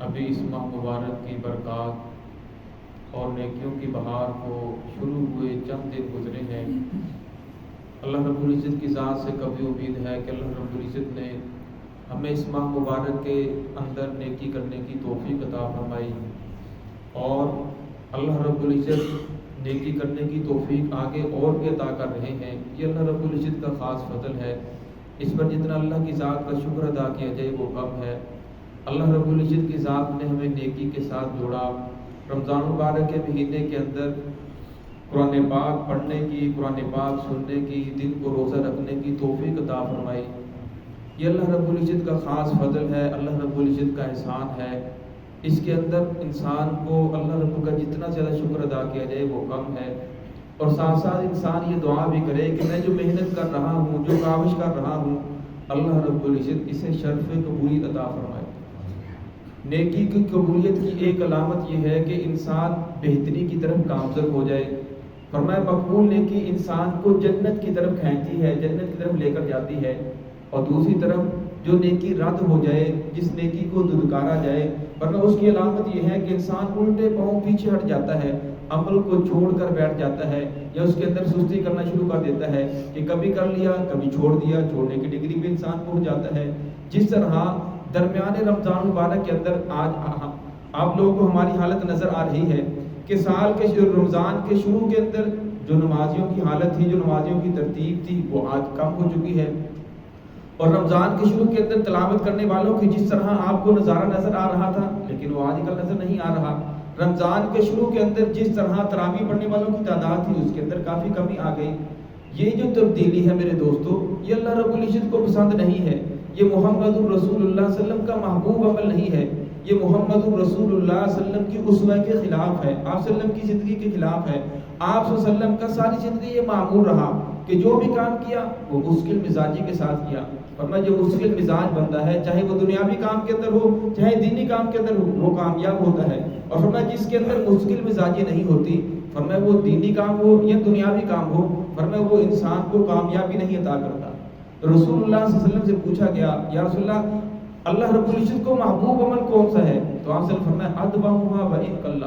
ابھی اس ماہ مبارک کی برکات اور نیکیوں کی بہار کو شروع ہوئے چند دن گزرے ہیں۔ اللہ رب العزت کی ذات سے کبھی امید ہے کہ اللہ رب العزت نے ہمیں اس ماہ مبارک کے اندر نیکی کرنے کی توفیق عطا فرمائی، اور اللہ رب العزت نیکی کرنے کی توفیق آگے اور بھی عطا کر رہے ہیں۔ یہ اللہ رب العزت کا خاص فضل ہے، اس پر جتنا اللہ کی ذات کا شکر ادا کیا جائے وہ کم ہے۔ اللہ رب العزت کی ذات نے ہمیں نیکی کے ساتھ جوڑا۔ رمضان مبارک کے مہینے کے اندر قرآن پاک پڑھنے کی، قرآن پاک سننے کی، دن کو روزہ رکھنے کی توفیق عطا فرمائی۔ یہ اللہ رب العزت کا خاص فضل ہے، اللہ رب العزت کا احسان ہے۔ اس کے اندر انسان کو اللہ رب کا جتنا زیادہ شکر ادا کیا جائے وہ کم ہے، اور ساتھ ساتھ انسان یہ دعا بھی کرے کہ میں جو محنت کر رہا ہوں، جو کاوش کر رہا ہوں، اللہ رب العزت اسے شرف قبولیت عطا فرمائے۔ نیکی کی قبولیت کی ایک علامت یہ ہے کہ انسان بہتری کی طرف گامزن ہو جائے۔ فرمایا مقبول نیکی انسان کو جنت کی طرف کھینچتی ہے، جنت کی طرف لے کر جاتی ہے، اور دوسری طرف جو نیکی رد ہو جائے، جس نیکی کو دھتکارا جائے، ورنہ اس کی علامت یہ ہے کہ انسان الٹے پاؤں پیچھے ہٹ جاتا ہے، عمل کو چھوڑ کر بیٹھ جاتا ہے، یا اس کے اندر سستی کرنا شروع کر دیتا ہے کہ کبھی کر لیا کبھی چھوڑ دیا، چھوڑنے کی ڈگری پہ انسان پہنچ جاتا ہے۔ جس طرح درمیان رمضان مبارک کے اندر آج آپ لوگوں کو ہماری حالت نظر آ رہی ہے کہ سال کے رمضان کے شروع کے اندر جو نمازیوں کی حالت تھی، جو نمازیوں کی ترتیب تھی، وہ آج کم ہو چکی ہے، اور رمضان کے شروع کے اندر تلاوت کرنے والوں کی جس طرح آپ کو نظارہ نظر آ رہا تھا، لیکن وہ آج کل نظر نہیں آ رہا۔ رمضان کے شروع کے اندر جس طرح تراویح پڑھنے والوں کی تعداد تھی، اس کے اندر کافی کمی آ گئی۔ یہ جو تبدیلی ہے میرے دوستو، یہ اللہ رب العزت کو پسند نہیں ہے، یہ محمد الرسول اللہ صلی اللہ علیہ وسلم کا محبوب عمل نہیں ہے، یہ محمد الرسول اللہ صلی اللہ علیہ وسلم کی اسوہ کے خلاف ہے، آپ صلی اللہ علیہ وسلم کی زندگی کے خلاف ہے۔ آپ صلی اللہ علیہ وسلم کا ساری زندگی یہ معمول رہا کہ جو بھی کام کیا وہ مشکل مزاجی کے ساتھ کیا۔ فرمایا جو مشکل مزاج بندہ ہے، چاہے وہ دنیاوی کام کے اندر ہو چاہے دینی کام کے اندر ہو، وہ کامیاب ہوتا ہے۔ اور فرمایا جس کے اندر مشکل مزاجی نہیں ہوتی، فرمایا وہ دینی کام ہو یا دنیاوی کام ہو، فرمایا وہ انسان کو کامیابی نہیں عطا کرتا۔ رسول اللہ صلی اللہ علیہ وسلم سے پوچھا گیا، یا رسول اللہ، اللہ رب العزت کو محبوب عمل کون سا ہے؟ تو آپ صلی اللہ علیہ وسلم فرمایا ادومھا وان قل۔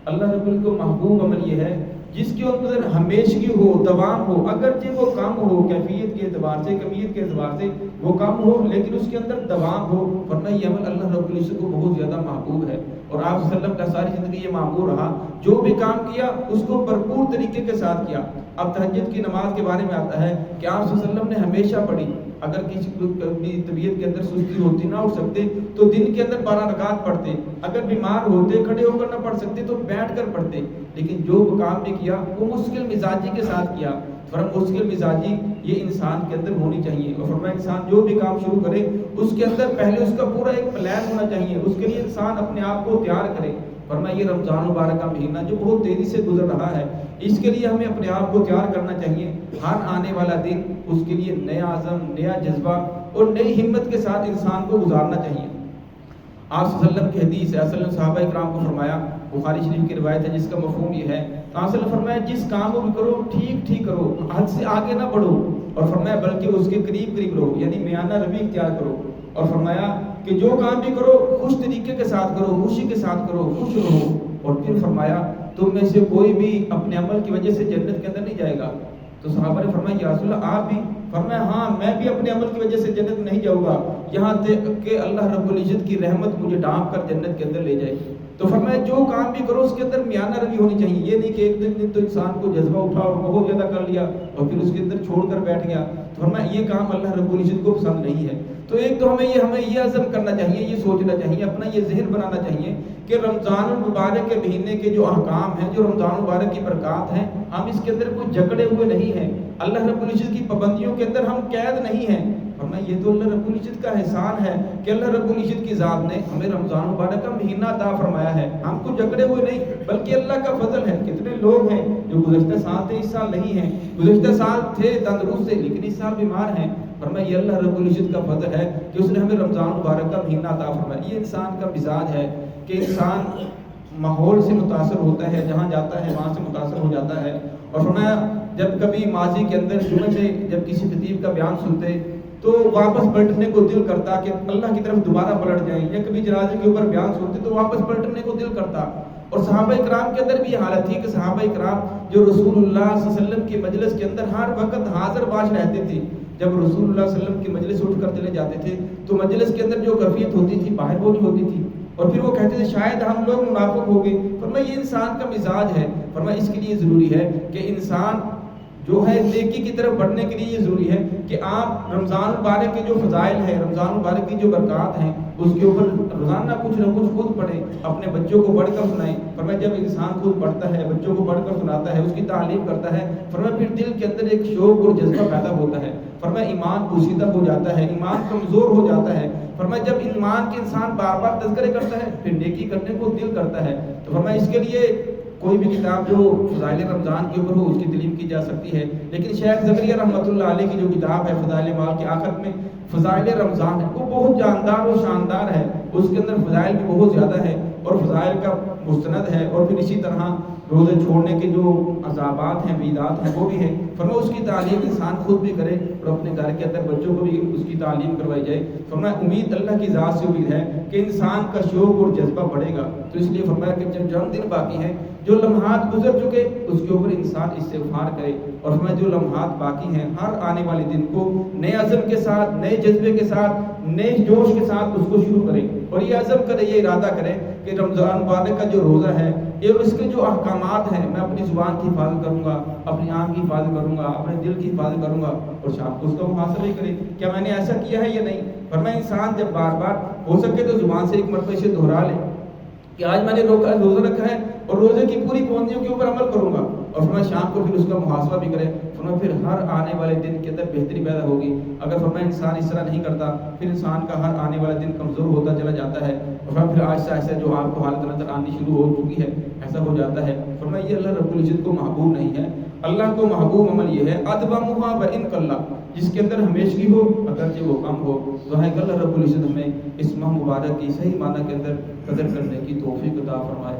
اللہ رب العزت کو محبوب عمل یہ ہے جس کے اندر ہمیشگی ہو، دوام ہو، اگرچہ وہ کم ہو، کیفیت کے اعتبار سے، کمیت کے اعتبار سے وہ کم ہو، لیکن اس کے اندر دوام ہو۔ فرمایا یہ عمل اللہ رب العزت کو بہت زیادہ محبوب ہے، اور آپ صلی اللہ علیہ وسلم کا ساری زندگی یہ معمول رہا، جو بھی کام کیا اس کو بھرپور طریقے کے ساتھ کیا۔ اب تہجد کی نماز کے بارے میں آتا ہے کہ آپ صلی اللہ علیہ وسلم نے ہمیشہ پڑھی، اگر کسی طبیعت کے اندر سستی ہوتی، نہ اٹھ سکتے تو دن کے اندر 12 رکعت پڑھتے، اگر بیمار ہوتے کھڑے ہو کر نہ پڑھ سکتے تو بیٹھ کر پڑھتے، لیکن جو کام بھی کیا وہ مشکل مزاجی کے ساتھ کیا۔ فرمایا مشکل مزاجی یہ انسان کے اندر ہونی چاہیے، اور فرمایا انسان جو بھی کام شروع کرے اس کے اندر پہلے اس کا پورا ایک پلان ہونا چاہیے، اس کے لیے انسان اپنے آپ کو تیار کرے۔ فرمایا یہ رمضان مبارک کا مہینہ جو بہت تیزی سے گزر رہا ہے، اس کے لیے ہمیں اپنے آپ کو تیار کرنا چاہیے۔ ہر آنے والا دن اس کے لیے نیا عزم، نیا جذبہ اور نئی ہمت کے ساتھ انسان کو گزارنا چاہیے۔ آپ صلی اللہ علیہ وسلم کی حدیث ہے، آپ صلی اللہ علیہ وسلم صحابہ اکرام کو فرمایا، بخاری شریف کی روایت ہے جس کا مفہوم یہ ہے، آپ صلی اللہ علیہ وسلم فرمایا جس کام کو بھی کرو ٹھیک ٹھیک کرو، حد سے آگے نہ بڑھو، اور فرمایا بلکہ اس کے قریب قریب رہو، یعنی میانہ روی اختیار کرو، اور فرمایا کہ جو کام بھی کرو خوش طریقے کے ساتھ کرو، خوشی کے ساتھ کرو، خوش رہو، اور پھر فرمایا تم میں سے کوئی بھی اپنے عمل کی وجہ سے جنت کے اندر نہیں جائے گا۔ تو صحابہ نے فرمایا یا رسول اللہ آپ بھی؟ فرمایا ہاں میں بھی اپنے عمل کی وجہ سے جنت نہیں جاؤں گا، یہاں تک کہ اللہ رب العزت کی رحمت مجھے ڈھانپ کر جنت کے اندر لے جائے۔ تو فرمایا جو کام بھی کرو اس کے اندر میانہ روی ہونی چاہیے، یہ نہیں کہ ایک دن تو انسان کو جذبہ اٹھا اور بہت زیادہ کر لیا اور پھر اس کے اندر چھوڑ کر بیٹھ گیا۔ تو فرمایا یہ کام اللہ رب العزت کو پسند نہیں ہے۔ تو ایک تو ہمیں یہ عزم کرنا چاہیے، یہ سوچنا چاہیے، اپنا یہ ذہن بنانا چاہیے کہ رمضان المبارک کے مہینے کے جو احکام ہیں، جو رمضان المبارک کی برکات ہیں، ہم اس کے اندر کوئی جکڑے ہوئے نہیں ہیں، اللہ رب العزت کی پابندیوں کے اندر ہم قید نہیں ہیں۔ فرمایا یہ تو اللہ رب العزت کا احسان ہے کہ اللہ رب العزت کی ذات نے ہمیں رمضان مبارک کا مہینہ عطا فرمایا ہے، ہم کو جکڑے ہوئے نہیں بلکہ اللہ کا فضل ہے۔ کتنے لوگ ہیں جو گزشتہ سال تھے اس سال نہیں ہیں، گزشتہ سال تھے تندرست سے لیکن اس سال بیمار ہیں۔ فرمایا یہ اللہ رب العزت کا فضل ہے کہ اس نے ہمیں رمضان مبارک کا مہینہ عطا فرمایا۔ یہ انسان کا مزاج ہے کہ انسان ماحول سے متاثر ہوتا ہے، جہاں جاتا ہے وہاں سے متاثر ہو جاتا ہے۔ اور فرمایا جب کبھی ماضی کے اندر جمعے میں جب کسی خطیب کا بیان سنتے تو واپس پلٹنے کو دل کرتا کہ اللہ کی طرف دوبارہ پلٹ جائیں، یا کبھی جنازے کے اوپر بیان سنتے تو واپس پلٹنے کو دل کرتا. اور صحابہ کرام کے اندر بھی یہ حالت تھی کہ صحابہ کرام جو رسول اللہ صلی اللہ علیہ وسلم کی مجلس کے اندر ہر وقت حاضر باش رہتے تھے. جب رسول اللہ صلی اللہ علیہ وسلم کی مجلس اٹھ کر چلے جاتے تھے تو مجلس کے اندر جو کیفیت ہوتی تھی باہر وہ نہیں ہوتی تھی. اور پھر وہ کہتے تھے شاید ہم لوگ منافق ہو گئے. فرمایا یہ انسان کا مزاج ہے. فرمایا اس کے لیے ضروری ہے کہ انسان جو ہے نیکی کی طرف بڑھنے کے لیے یہ ضروری ہے کہ آپ رمضان مبارک کے جو فضائل ہیں، رمضان مبارک کی جو برکات ہیں، اس کے اوپر روزانہ کچھ نہ کچھ خود پڑھیں، اپنے بچوں کو پڑھ کر سنائیں. فرمایا جب انسان خود پڑھتا ہے، بچوں کو پڑھ کر سناتا ہے، اس کی تعلیم کرتا ہے، فرمایا پھر دل کے اندر ایک شوق اور جذبہ پیدا ہوتا ہے. فرمایا ایمان پوشیدہ ہو جاتا ہے، ایمان کمزور ہو جاتا ہے. فرمایا جب ایمان کے انسان بار بار تذکرے کرتا ہے پھر نیکی کرنے کو دل کرتا ہے. تو فرمایا اس کے لیے کوئی بھی کتاب جو فضائل رمضان کے اوپر ہو اس کی تعلیم کی جا سکتی ہے. لیکن شیخ زکریا رحمۃ اللہ علیہ کی جو کتاب ہے فضائل مال کے آخر میں فضائل رمضان ہے، وہ بہت جاندار اور شاندار ہے. اس کے اندر فضائل بھی بہت زیادہ ہے اور فضائل کا مستند ہے. اور پھر اسی طرح روزے چھوڑنے کے جو عذابات ہیں، وعیدات ہیں، وہ بھی ہے. فرمایا اس کی تعلیم انسان خود بھی کرے اور اپنے گھر کے اندر بچوں کو بھی اس کی تعلیم کروائی جائے. فرمایا امید اللہ کی ذات سے امید ہے کہ انسان کا شوق اور جذبہ بڑھے گا. تو اس لیے فرمایا کہ جب چند دن باقی ہیں، جو لمحات گزر چکے اس کے اوپر انسان استغفار کرے. اور فرمایا جو لمحات باقی ہیں ہر آنے والے دن کو نئے عزم کے ساتھ، نئے جذبے کے ساتھ، نئے جوش کے ساتھ اس کو شروع کرے. اور یہ عزم کرے، یہ ارادہ کرے کہ رمضان مبارک کا جو روزہ ہے یہ اس کے جو احکامات ہیں، میں اپنی زبان کی حفاظت کروں گا، اپنی آنکھ کی حفاظت کروں گا، اپنے دل کی حفاظت کروں گا. اور شام کو اس کا محاسبہ ہی کرے کیا میں نے ایسا کیا ہے یا نہیں. فرمایا انسان جب بار بار ہو سکے تو زبان سے ایک مرتبہ اسے دہرا لے کہ آج میں نے روزہ رکھا ہے اور روزے کی پوری پابندیوں کے اوپر عمل کروں گا. اور فرمایا شام کو پھر اس کا محاسبہ بھی کرے. فرمایا پھر ہر آنے والے دن کے اندر بہتری پیدا ہوگی. اگر فرمایا انسان اس طرح نہیں کرتا پھر انسان کا ہر آنے والا دن کمزور ہوتا چلا جاتا ہے. اور فرمایا پھر آہستہ آہستہ جو آپ کو حالت نظر آنی شروع ہو چکی ہے ایسا ہو جاتا ہے. فرمایا یہ اللہ رب العزت کو محبوب نہیں ہے. اللہ کو محبوب عمل یہ ہے ادبمھا وان قل، جس کے اندر ہمیشگی ہو اگرچہ وہ کم ہو. تو ہے کہ اللہ رب العزت ہمیں اس ماہ مبارک کی صحیح معنی کے اندر قدر کرنے کی توفیق عطا فرمائے.